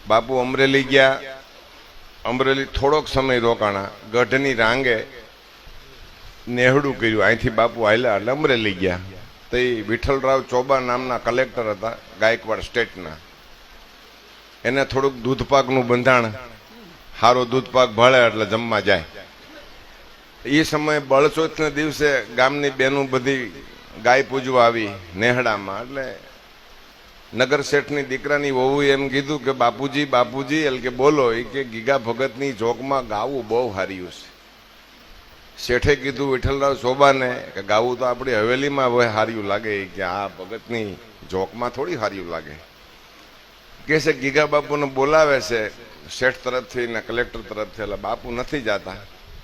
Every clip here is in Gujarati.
બાપુ અમરેલી ગયા, અમરેલી થોડોક સમય રોકાણા, ગઢની રાંગે નેહડું કર્યું, અહીંથી બાપુ હાલ્યા એટલે અમરેલી ગયા. તો એ વિઠ્ઠલરાવ ચોબા નામના કલેક્ટર હતા ગાયકવાડ સ્ટેટના. એને થોડુંક દૂધપાકનું બંધાણ, સારો દૂધપાક ભળે એટલે જમવા જાય. એ સમયે બળચોથને દિવસે ગામની બેનું બધી ગાય પૂજવા આવી નેહડામાં. એટલે નગર શેઠની દીકરાની વહુએ એમ કીધું કે બાપુજી બાપુજી એટલે કે બોલો. એ કે ગીગા ભગતની જોગમાં ગાવું બહુ હાર્યું છે. શેઠે કીધું વિઠ્ઠલરાવ ચોબાને કે ગાવું તો આપણી હવેલીમાં હવે હાર્યું લાગે, કે આ ભગતની જોકમાં થોડી હાર્યું લાગે. કે છે ગીગા બાપુને બોલાવે છે શેઠ તરફથી ને કલેક્ટર તરફથી. એટલે બાપુ નથી જતા,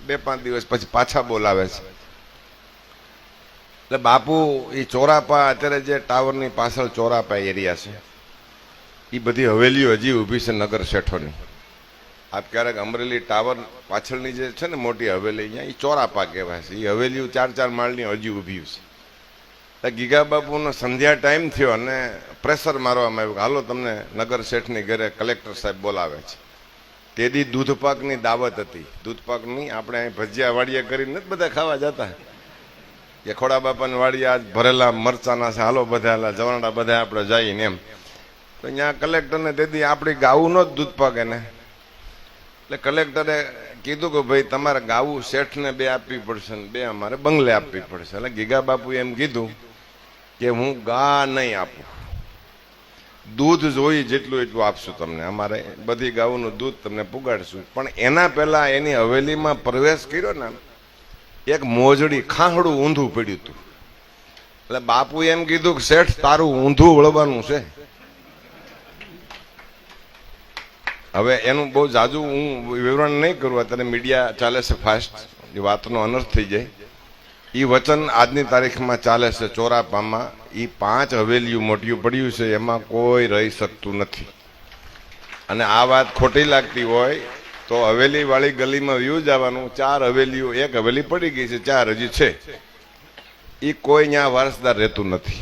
2-5 દિવસ પછી પાછા બોલાવે છે. એટલે બાપુ એ ચોરાપા, અત્યારે જે ટાવરની પાછળ ચોરાપા એરિયા છે, એ બધી હવેલીઓ હજી ઊભી છે નગર શેઠોની. આપ ક્યારેક અમરેલી ટાવર પાછળની જે છે ને મોટી હવેલી, અહીંયા એ ચોરાપા કહેવાય છે. એ હવેલીઓ 4-4 માળની હજી ઊભી છે. એટલે ગીગા બાપુનો સંધ્યા ટાઈમ થયો અને પ્રેશર મારવામાં આવ્યું કે હાલો તમને નગર શેઠની ઘરે કલેક્ટર સાહેબ બોલાવે છે. તેદી દૂધપાકની દાવત હતી. દૂધપાકની આપણે અહીં ભજીયા વાડિયા કરીને જ બધા ખાવા જતા કે ખોડા બાપાની વાડી આજ ભરેલા મરચાના છે, હાલો બધા જવાના બધા આપણે જઈને એમ. તો અહીંયા કલેક્ટરને તેથી આપણી ગાવું નો જ દૂધપાક એને. એટલે કલેક્ટરે કીધું કે ભાઈ તમારે ગાવું શેઠને 2 આપવી પડશે ને 2 અમારે બંગલે આપવી પડશે. એટલે ગીગા બાપુએ એમ કીધું કે હું ગા નહીં આપું, દૂધ જોઈ જેટલું એટલું આપશું તમને, અમારે બધી ગાઉનું દૂધ તમને પુગાડશું. પણ એના પહેલા એની હવેલીમાં પ્રવેશ કર્યો ને, એક મોજડી ખાહડું ઊંધું પડ્યું હતું. એટલે બાપુએ એમ કીધું કે શેઠ તારું ઊંધું વળવાનું છે. હવે એનું બહુ જાજુ હું વિવરણ નહીં કરું, અત્યારે મીડિયા ચાલે છે ફાસ્ટ, એ વાતનો અનર્થ થઈ જાય. એ વચન આજની તારીખમાં ચાલે છે ચોરાપામાં. એ 5 હવેલીઓ મોટિયું પડ્યું છે, એમાં કોઈ રહી શકતું નથી. અને આ વાત ખોટી લાગતી હોય તો હવેલી વાળી ગલીમાં વ્યૂ જવાનું. 4 હવેલીઓ, 1 હવેલી પડી ગઈ છે, 4 હજી છે. એ કોઈ ત્યાં વારસદાર રહેતું નથી.